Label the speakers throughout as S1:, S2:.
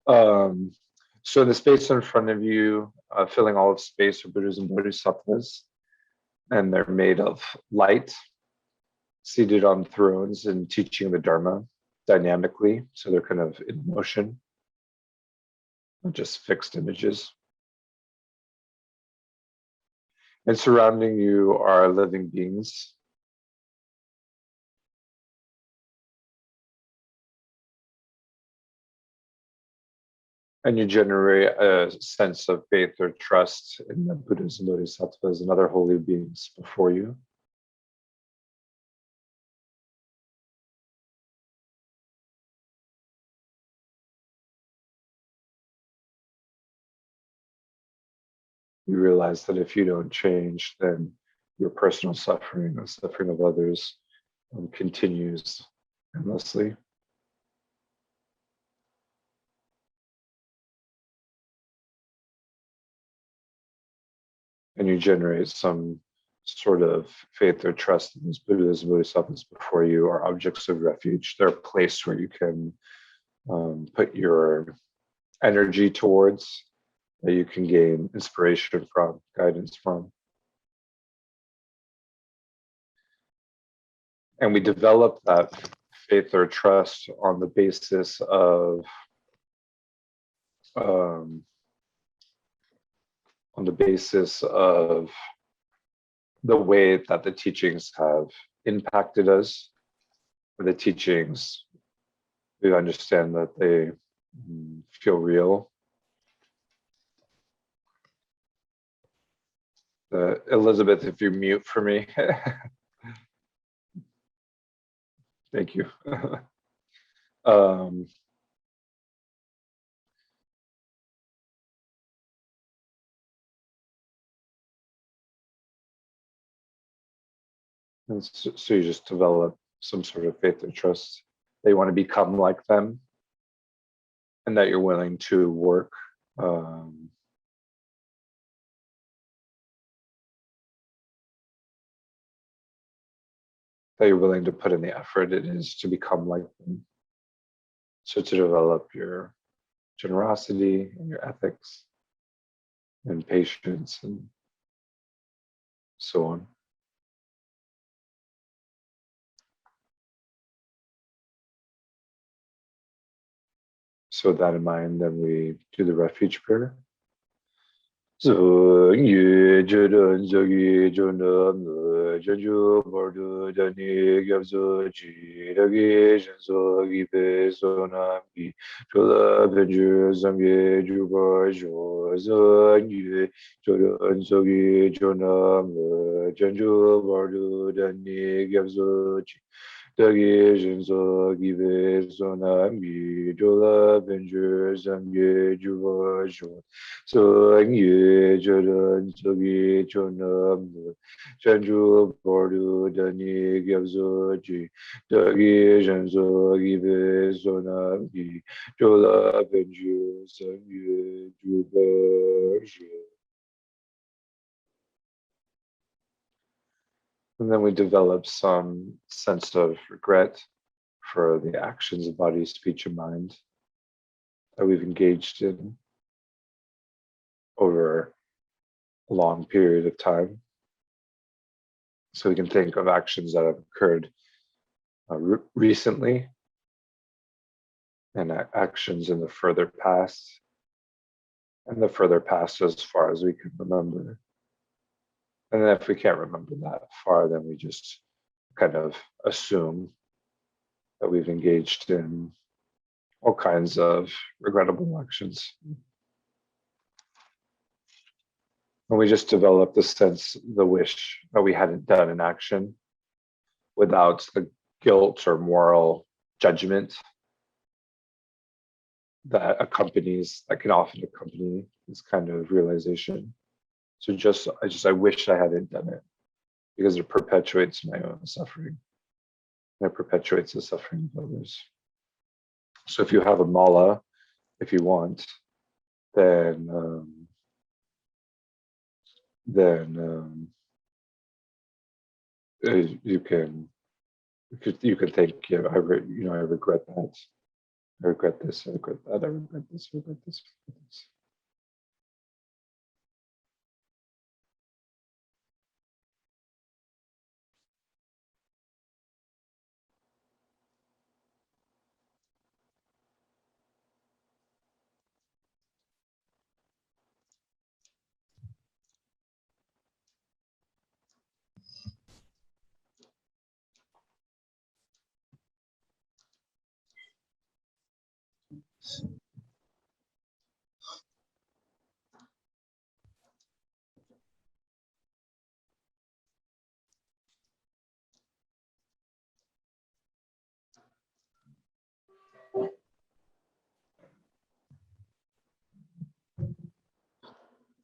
S1: Um, so the space in front of you, filling all of space are Buddhas and Bodhisattvas, and they're made of light, seated on thrones and teaching the Dharma dynamically. So they're kind of in motion, not just fixed images. And surrounding you are living beings. And you generate a sense of faith or trust in the Buddhas and Bodhisattvas and other holy beings before you. You realize that if you don't change, then your personal suffering, the suffering of others, continues endlessly. And you generate some sort of faith or trust in these Buddhas and Bodhisattvas before you are objects of refuge. They're a place where you can put your energy towards, that you can gain inspiration from, guidance from. And we develop that faith or trust on the basis of the way that the teachings have impacted us. The teachings, we understand that they feel real. Elizabeth, if you mute for me. Thank you. And so you just develop some sort of faith or trust. They want to become like them, and that you're willing to work that you're willing to put in the effort it is to become like them. So to develop your generosity and your ethics and patience and so on. So with that in mind, then we do the refuge prayer. Dagi Jinzo Give Sonami Jola Vengers and Ye Juvajo So Ye Jodan Sogi Chonam Chanju Bordu Dani Gavzoji Dagi Jinzo Give Sonami Jola Vengers and Ye Juvajo. And then we develop some sense of regret for the actions of body, speech, and mind that we've engaged in over a long period of time. So we can think of actions that have occurred recently and actions in the further past, and the further past as far as we can remember. And then if we can't remember that far, then we just kind of assume that we've engaged in all kinds of regrettable actions. And we just develop the sense, the wish that we hadn't done an action without the guilt or moral judgment that can often accompany this kind of realization. So I wish I hadn't done it, because it perpetuates my own suffering. And it perpetuates the suffering of others. So if you have a mala, if you want, then you can think, I regret that. I regret this, I regret that, I regret this, I regret this, I regret this.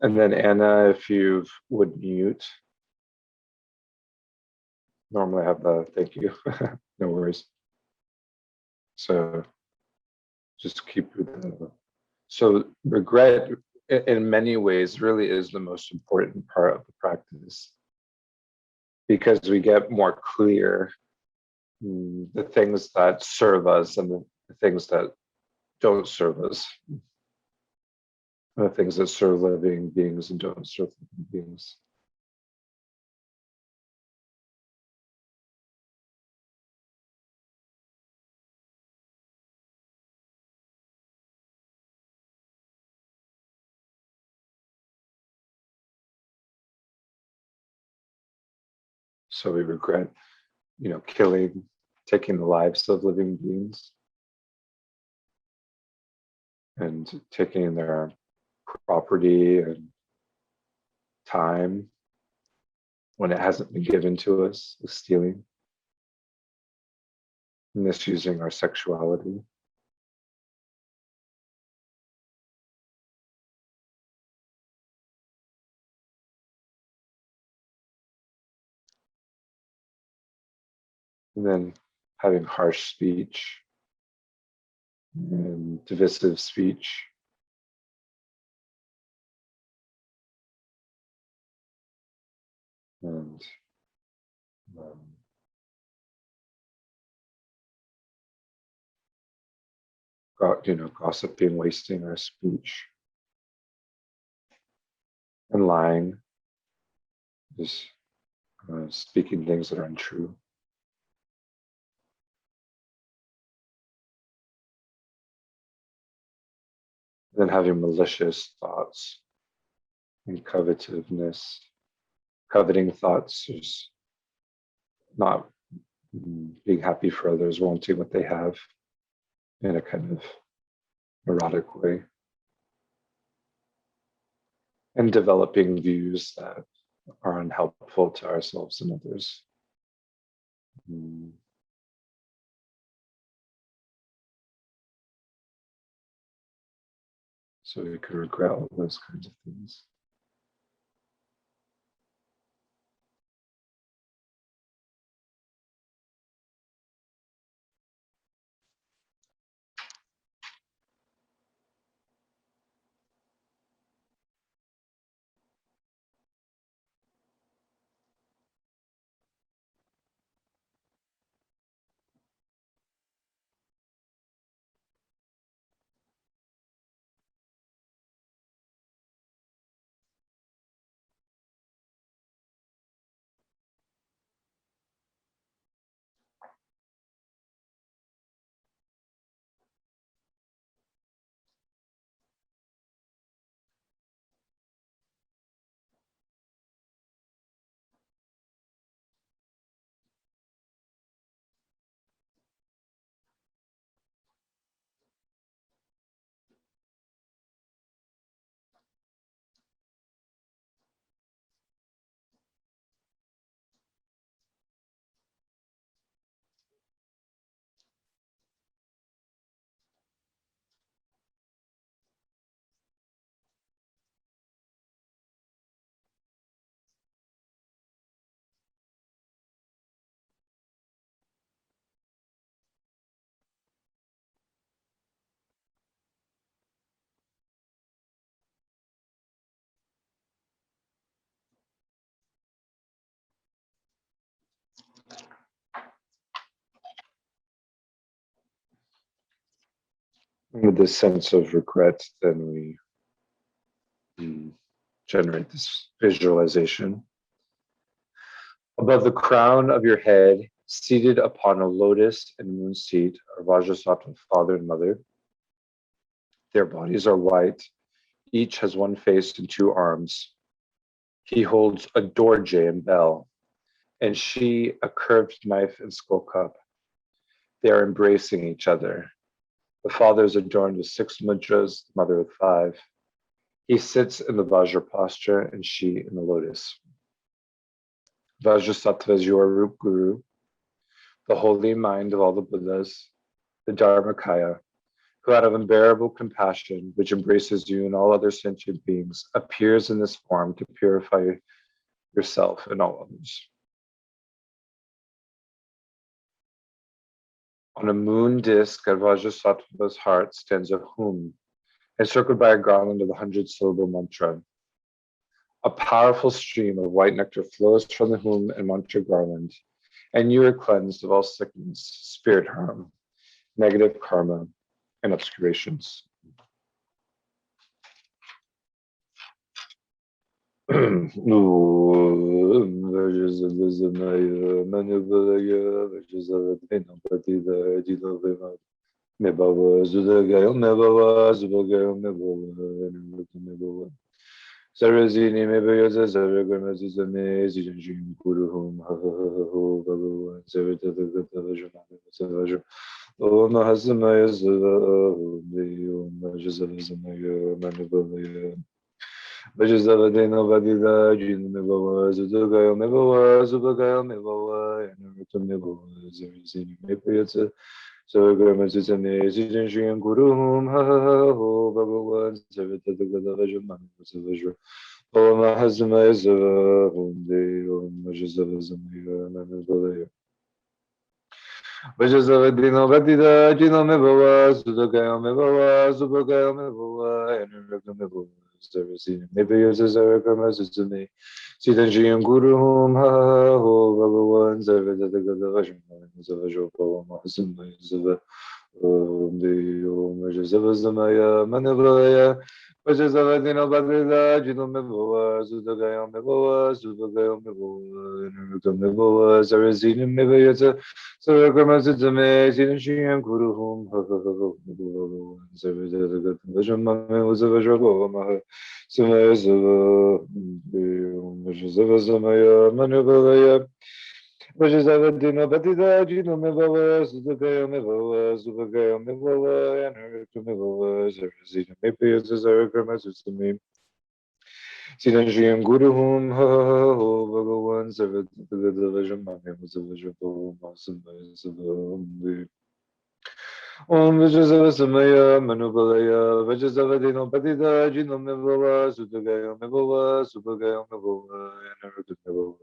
S1: And then Anna, if you would mute, normally I have the thank you, no worries. So just keep the, so regret in many ways really is the most important part of the practice, because we get more clear the things that serve us and the things that don't serve us, the things that serve living beings and don't serve living beings. So we regret, killing, taking the lives of living beings and taking their property and time when it hasn't been given to us, stealing, misusing our sexuality. And then having harsh speech and divisive speech. And gossiping, wasting our speech, and lying, just speaking things that are untrue. Then having malicious thoughts and covetousness, coveting thoughts, just not being happy for others, wanting what they have in a kind of neurotic way, and developing views that are unhelpful to ourselves and others. So we could regret all those kinds of things. With this sense of regret, then we generate this visualization. Above the crown of your head, seated upon a lotus and moon seat, are Vajrasattva father and mother. Their bodies are white. Each has one face and two arms. He holds a dorje and bell, and she a curved knife and skull cup. They are embracing each other. The father is adorned with 6 mudras, the mother with 5. He sits in the Vajra posture and she in the lotus. Vajrasattva is your root guru, the holy mind of all the Buddhas, the Dharmakaya, who out of unbearable compassion, which embraces you and all other sentient beings, appears in this form to purify yourself and all others. On a moon disk at Vajrasattva's heart stands a hum, encircled by a garland of the 100-syllable mantra. A powerful stream of white nectar flows from the hum and mantra garland, and you are cleansed of all sickness, spirit harm, negative karma, and obscurations. Sarazini Mebayaza Zaragamazi Zijan Kuruhum Haho Bhagavan Saratagata Vajra O Mahasamaya Om Vajrasattva Manupalaya Vajrasattva Vadida Jin Mebawa Zudagaya Mebawa Zubagaya Mebawa ANURAKTO Mebawa Sarazini Mebayaza Saragamazi Zijan Shriyan Kuruhum Haho Bhagavan Saratagata Vajra Om Mahasamaya Om Vajrasattva Manupalaya Vajrasattva Vadida Jino Mebawa Zudagaya Mebawa Zubagaya Mebawa ANURAKTO Mebawa Sarazini Mebayaza Saragamazi Zijan Shriyan Kuruhum Haho Bhagavan Saratagata Vajra Om Mahasamaya Om Vajrasattva Manupalaya Vajrasattva Vadida Jino Mebawa Zudagaya Mebawa Zubagaya Mebawa ANURAKTO Mebawa Sarazini Mebayaza Saragamazi Zijan Shriyan Kuruhum Haho Bhagavan Saratagata Vajra MAME Vajra MAHA SAMAYA Om Vajrasattva Manupalaya Vajrasattva Vadida Jino Mebawa Zudagaya Mebawa Zubagaya Mebawa ANURAKTO Mebawa Sarazini Mebayaza Saragamazi Zijan Shriyan Kuruhum Haho Bhagavan Saratagata Vajra MAME Vajra Om Vajrasattva Manupalaya Vajrasattva Vadida Jino Mebawa Zudagaya Mebawa Zubagaya Mebawa ANURAKTO Mebawa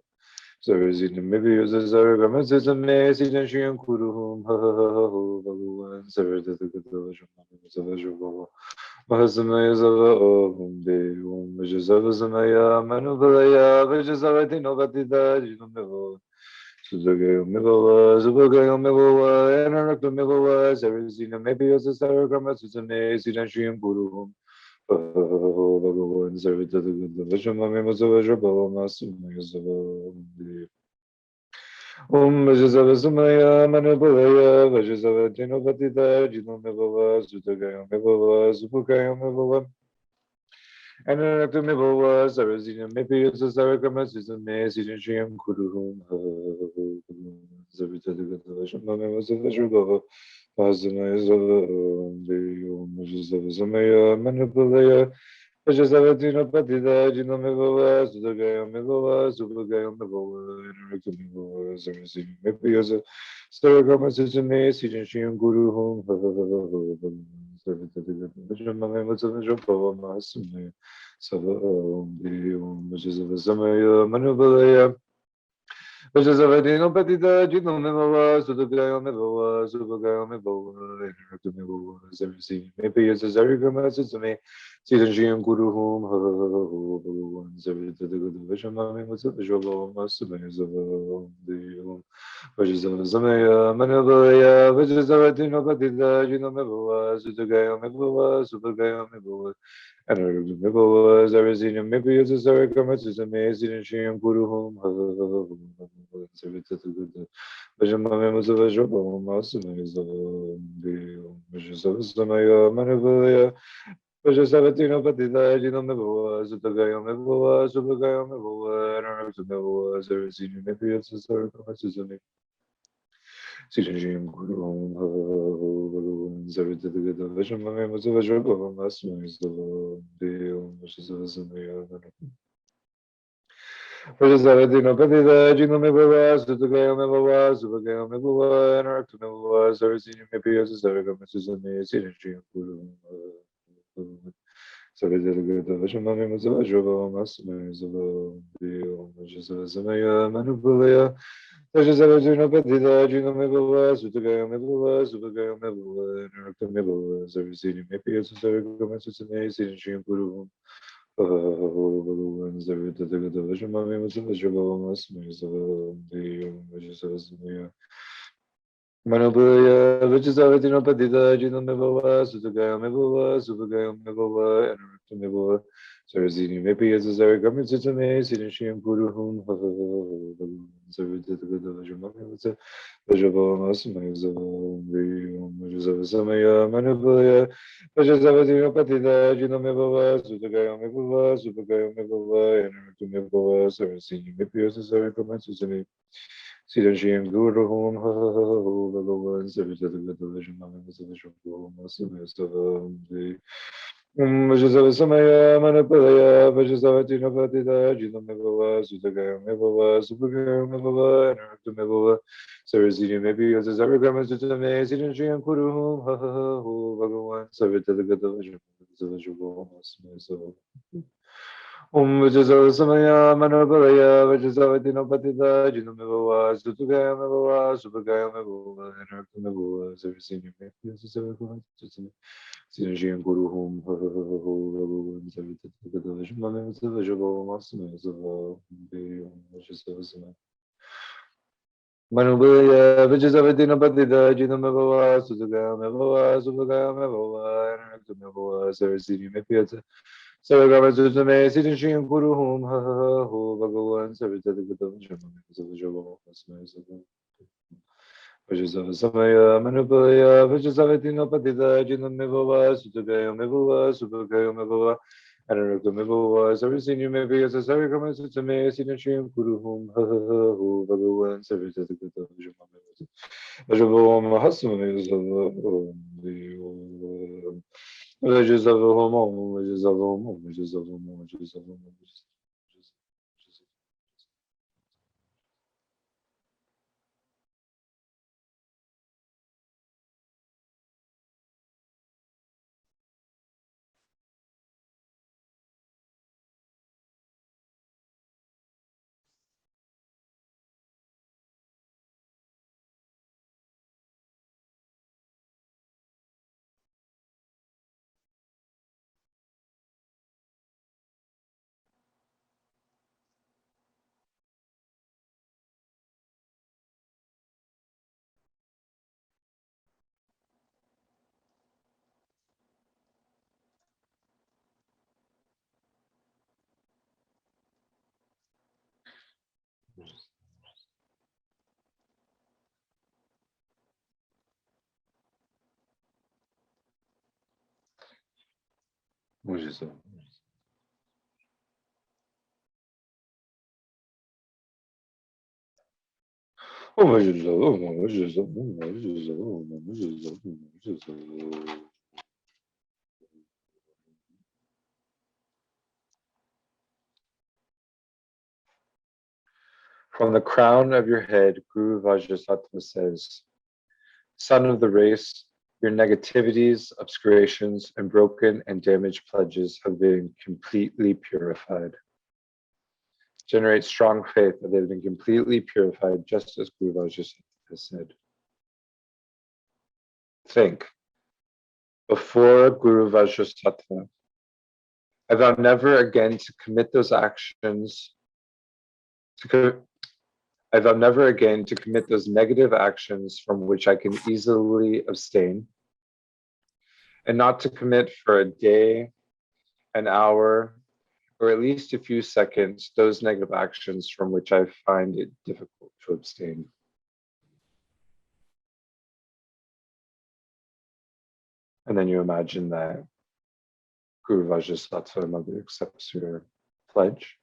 S1: Sarazini Mebayaza Saragamazi Zijan Shriyan Kuruhum Haho Bhagavan Saratagata Vajra MAME Mahasamaya Om Vajrasattva Manupalaya Vajrasattva Vadida Jino Mebawa Zudagaya Mebawa Zubagaya Mebawa ANURAKTO Mebawa Sarazini Mebayaza Saragamazi Zijan Shriyan Kuruhum Haho Bhagavan Saratagata Vajra MAME Om Vajrasattva Manupalaya Vajrasattva Vadida Jino Mebawa Zudagaya Mebawa Zubagaya Mebawa ANURAKTO Mebawa Sarazini Mebayaza Saragamazi Zijan Shriyan Kuruhum Haho Saratagata Vajra MAME Vajra Om Vajrasattva Manupalaya Vajrasattva Vadida Jino Mebawa Zudagaya Mebawa Zubagaya Mebawa ANURAKTO Mebawa Sarazini Mebayaza Saragamazi Zijan Shriyan Kuruhum Haho Saratagata Vajra MAME Vajra Mahasamaya Om Vajrasattva Manupalaya Vajrasattva Vadida Jino Mebawa Zudagaya Mebawa Zubagaya Mebawa ANURAKTO Mebawa Sarazini Mebayaza Saragamazi SIDDHI KURU Bhagavan SARVA VAJRA MUNTSA SAMAYA MANUPALAYA VAJRASATTVA DINOPHA SUTO ANURAKTO SARVA KURU Vajrasattvā Vajrasattva Patita Jino Mevoa Sutagaya Mevoa Subagaya Mevoa Anurakto Mevoa Sarasini Mepiatsa Saraka Suzumi Sijajim Guru Bhagavan Saritagata Vajramame Vajrabhava Masmi Deo Vajrasattva Vajrasattva Patita Jino Mevoa Sutagaya Mevoa Subagaya Mevoa Anurakto Mevoa Sarasini Mepiatsa Saraka Suzumi Sijajim Guru SATTVA VAJRAMAME VAJRASAttva SAMAYA MANUPALAYA VAJRASATTVA PATITA JINO MEVAVA SUTAGAYA MEVAVA SUPAGAYA MEVAVA ANURAKTO MEVAVA SARVASINI MEPIYASA SARVAKAMA SUTSAME SIDDHI KURU Bhagavan SATTVA VAJRAMAME VAJRASAttva Manubhaya Vichasavatino Padita Jino Mevova Sutagaya Mevova Supagaya Mevova Anurukta Mevova Sarasini Mepi as a Zaragami Sitame Sidishim Puruhum Sarvitaka Vajramaka Vajrava Samaya Manubhaya Vichasavatino Padita Jino Mevova Sutagaya Mevova Supagaya Mevova Anurukta Mevova Sarasini Mepi as a Zaragami Sitame Sidashim Guru Hum Bhagavan Savitatagata Vajramama Savashapur Masavastava Vajasava Samaya Manupalaya Vajasavatina Patita Jina Mevava Sutagaya Mevava Supagaya Mevava Anurukta Mevava Sarasini Mepi as a Zaragama Sutame Sidashim Guru Hum Bhagavan Savitatagata Vajramama Savashapur Masavastava Vajasava Samaya Manupalaya Vajasavatina Patita Jina Mevava Sutagaya Mevava Supagaya Mevava Anurukta Mevava Sarasini Mepi as a Zaragama Sutame Sidashim Guru Hum Bhagavan Savitatagata Vajramama Savashapur Masavastava Vajasava Samaya Manubhaya Vajasavatina Patita Jina Mevava Sutagaya Mevava Supagaya Mevava Anurukta Mevava Sarasini Mepi as a Saragama Sutame Sidashim Guru Hum Bhagavan Savitatagata Vajramama Savashapur Masavastava Vajasava Samaya Manupalaya Vajasavatina Patita Jina Mevava Sutagaya Mevava Supagaya Mevava Anurukta Mevava Sarasini Mepi as a Saragama Sutame Sidashim Guru Hum Bhagavan Savitatagata Vajramama Vajrava Mahasama Vajasava Homo Vajasava Homo Vajasava Homo Vajasava Homo Vajasava Vajasava Vajasava From the crown of your head, Guru Vajrasattva says, Son of the race, your negativities, obscurations, and broken and damaged pledges have been completely purified. Generate strong faith that they have been completely purified, just as Guru Vajrasattva has said. Think, before Guru Vajrasattva, I vow never again to commit those actions, I vow never again to commit those negative actions from which I can easily abstain, and not to commit for a day, an hour, or at least a few seconds, those negative actions from which I find it difficult to abstain. And then you imagine that Guru Vajrasattva Mother accepts your pledge.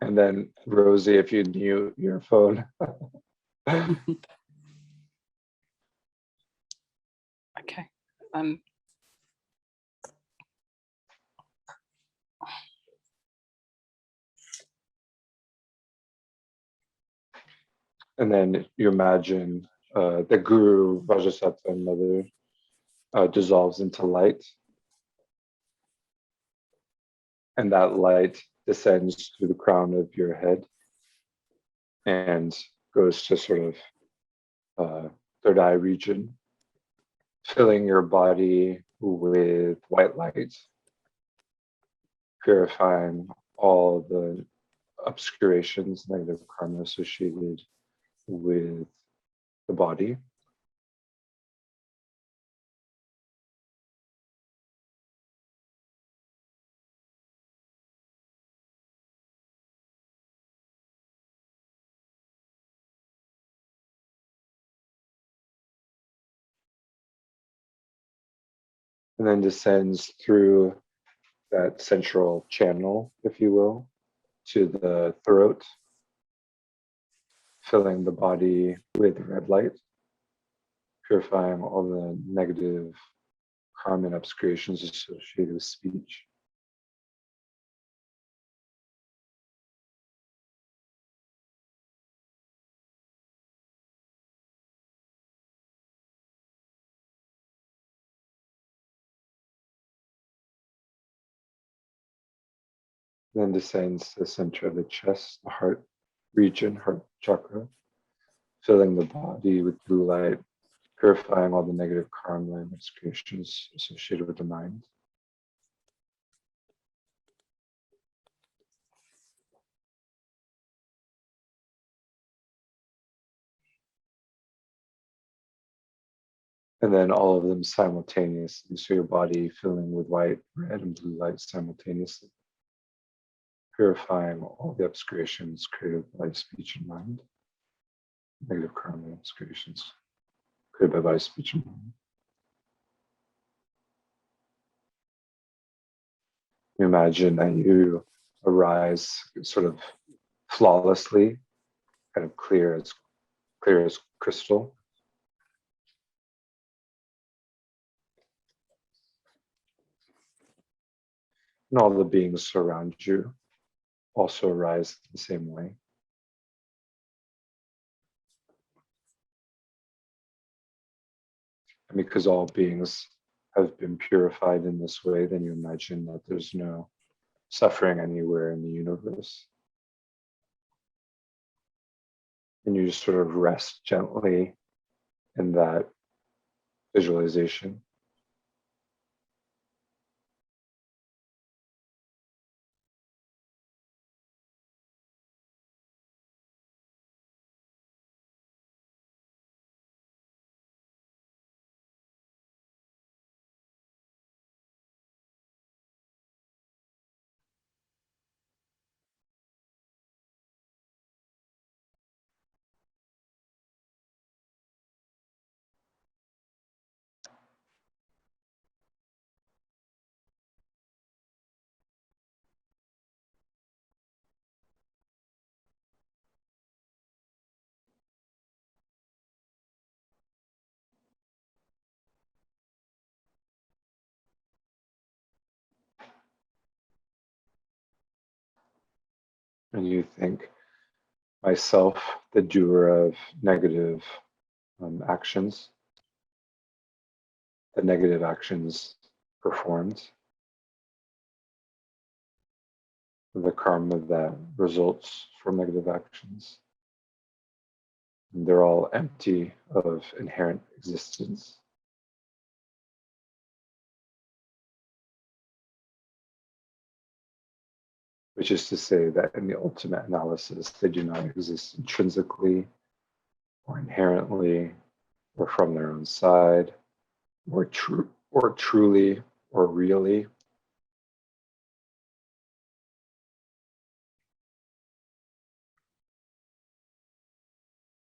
S1: And then Rosie, if you mute your phone.
S2: Okay.
S1: And then you imagine the Guru Vajrasattva Mother dissolves into light. And that light descends through the crown of your head and goes to sort of third eye region, filling your body with white light, purifying all the obscurations, negative karma associated with the body. And then descends through that central channel, if you will, to the throat, filling the body with red light, purifying all the negative karma and obscurations associated with speech. Then descends to the center of the chest, the heart region, heart chakra, filling the body with blue light, purifying all the negative karma and obscurations associated with the mind. And then all of them simultaneously, so your body filling with white, red, and blue light simultaneously, purifying all the obscurations created by speech and mind, negative karma and obscurations created by speech and mind. You imagine that you arise sort of flawlessly, kind of clear as crystal. And all the beings around you also arise the same way. And because all beings have been purified in this way, then you imagine that there's no suffering anywhere in the universe. And you just sort of rest gently in that visualization. And you think, myself, the doer of negative actions, the negative actions performed, the karma that results from negative actions, And they're all empty of inherent existence. Which is to say that in the ultimate analysis, they do not exist intrinsically or inherently or from their own side or truly or really.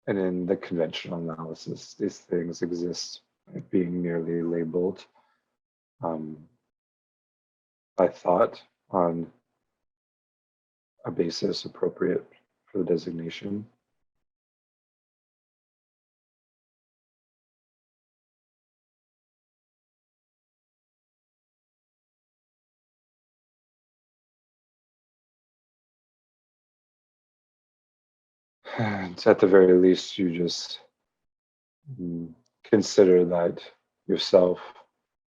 S1: And in the conventional analysis, these things exist by being merely labeled by thought on a basis appropriate for the designation. And at the very least, you just consider that yourself,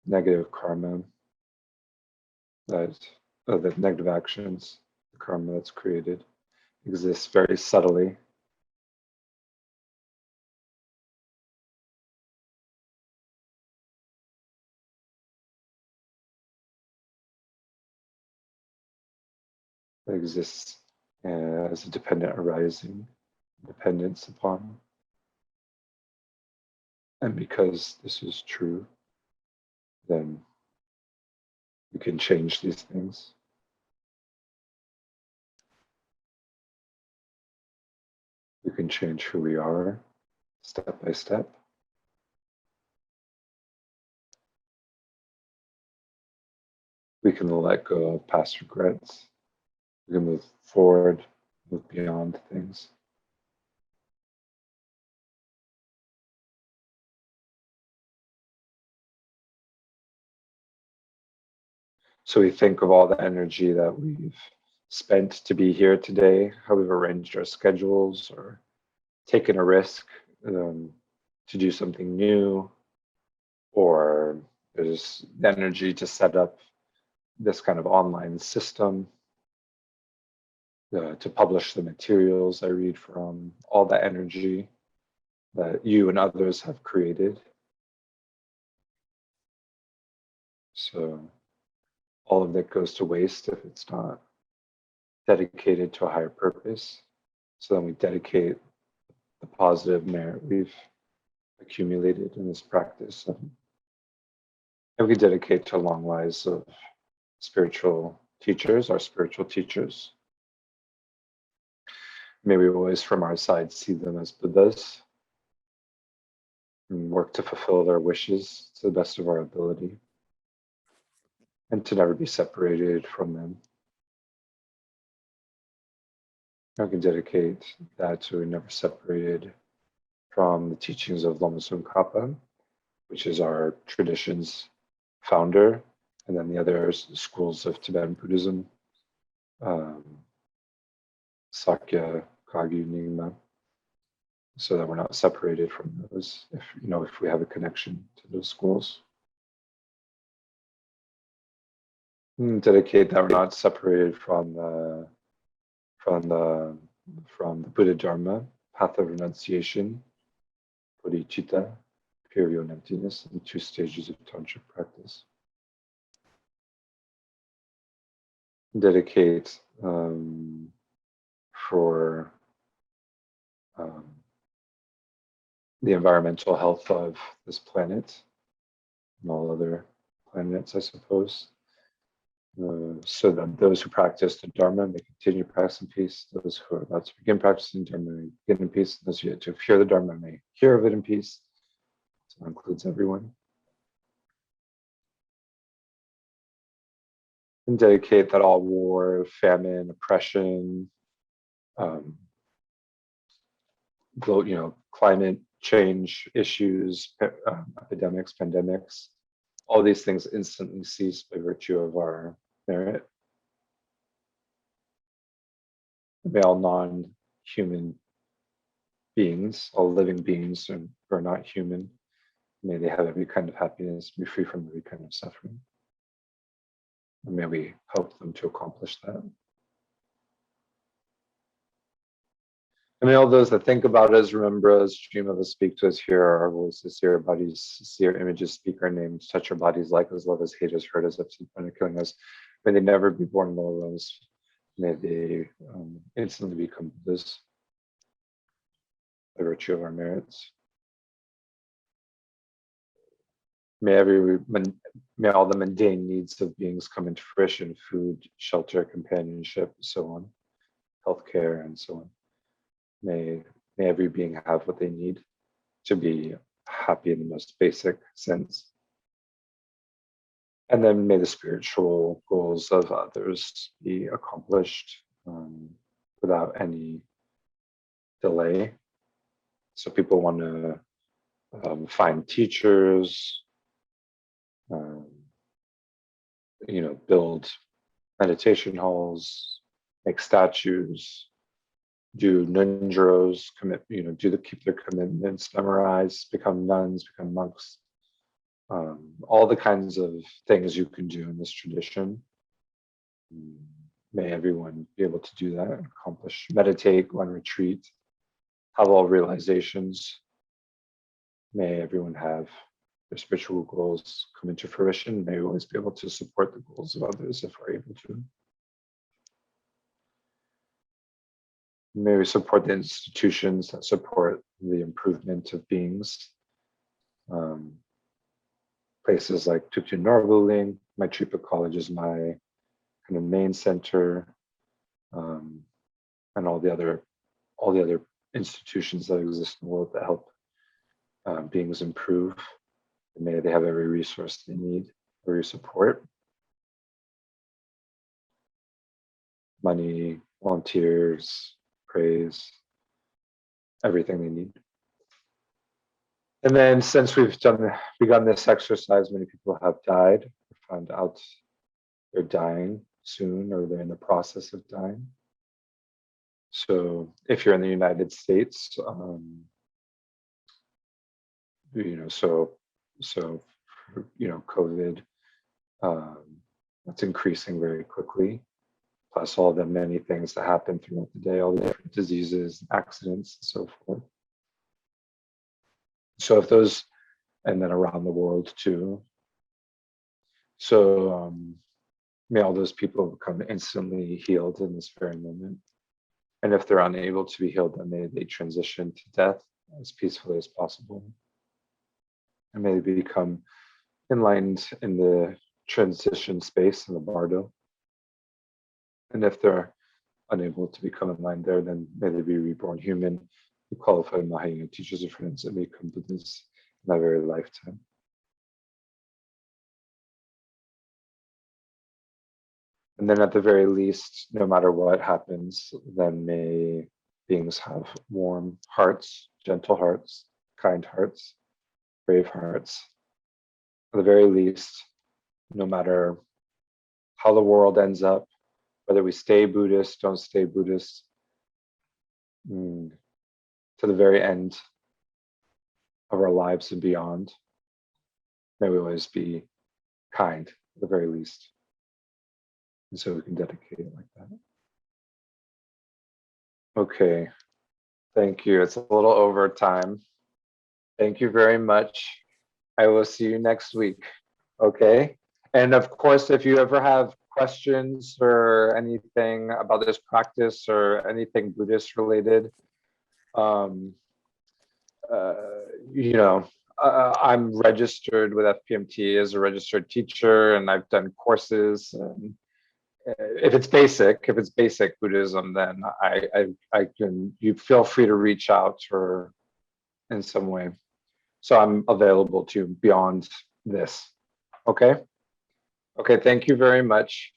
S1: negative karma, that negative actions, the karma that's created, exists very subtly. It exists as a dependent arising, dependence upon. And because this is true, then you can change these things. We can change who we are step by step. We can let go of past regrets. We can move forward, move beyond things. So we think of all the energy that we've spent to be here today, how we've arranged our schedules or taken a risk to do something new, or there's the energy to set up this kind of online system, to publish the materials I read from, all the energy that you and others have created. So all of that goes to waste if it's not dedicated to a higher purpose. So then we dedicate the positive merit we've accumulated in this practice. And we dedicate to long lives of spiritual teachers, our spiritual teachers. May we always from our side see them as Buddhas and work to fulfill their wishes to the best of our ability and to never be separated from them. I can dedicate that to never separated from the teachings of Lama Tsongkhapa, which is our tradition's founder, and then the other schools of Tibetan Buddhism, Sakya, Kagyu, Nyingma, so that we're not separated from those if we have a connection to those schools. And dedicate that we're not separated from the Buddha Dharma, path of renunciation, bodhicitta, purity and emptiness, and 2 stages of tantric practice. Dedicate for the environmental health of this planet and all other planets, I suppose, so that those who practice the Dharma may continue practicing peace, those who are about to begin practicing Dharma may begin in peace, those who yet to hear the Dharma may hear of it in peace. So that includes everyone. And dedicate that all war, famine, oppression, climate change issues, epidemics, pandemics, all these things instantly cease by virtue of our merit. May all non-human beings, all living beings who are not human, may they have every kind of happiness, be free from every kind of suffering. And may we help them to accomplish that. And may all those that think about us, remember us, dream of us, speak to us, hear our voices, see our bodies, see our images, speak our names, touch our bodies, like us, love us, hate us, hurt us, upset, killing us. May they never be born low us. May they instantly become Buddhas by virtue of our merits. May all the mundane needs of beings come into fruition: food, shelter, companionship, so on, healthcare, and so on. May every being have what they need to be happy in the most basic sense. And then may the spiritual goals of others be accomplished without any delay. So people want to find teachers, build meditation halls, make statues, do nunjuros, keep their commitments, memorize, become nuns, become monks, all the kinds of things you can do in this tradition. May everyone be able to do that, accomplish, meditate, go on retreat, have all realizations. May everyone have their spiritual goals come into fruition. May we always be able to support the goals of others if we're able to. May we support the institutions that support the improvement of beings. Places like Tuktu Norvuling, Maitripa College is my kind of main center, and all the other institutions that exist in the world that help beings improve. And may they have every resource they need, every support. Money, volunteers, praise, everything they need. And then since we've begun this exercise, many people have died, found out they're dying soon, or they're in the process of dying. So if you're in the United States, COVID, that's increasing very quickly. Plus all the many things that happen throughout the day, all the different diseases, accidents, and so forth. So if those, and then around the world too. So may all those people become instantly healed in this very moment. And if they're unable to be healed, then may they transition to death as peacefully as possible. And may they become enlightened in the transition space in the bardo. And if they're unable to become enlightened there, then may they be reborn human, who qualified Mahayana teachers or friends, and may come to this in that very lifetime. And then at the very least, no matter what happens, then may beings have warm hearts, gentle hearts, kind hearts, brave hearts. At the very least, no matter how the world ends up, whether we stay Buddhist, don't stay Buddhist, to the very end of our lives and beyond, may we always be kind, at the very least. And so we can dedicate it like that. Okay, thank you. It's a little over time. Thank you very much. I will see you next week, okay? And of course, if you ever have questions or anything about this practice or anything Buddhist related, I'm registered with FPMT as a registered teacher, and I've done courses. And if it's basic Buddhism, then you feel free to reach out or in some way. So I'm available to beyond this. Okay. Okay. Thank you very much.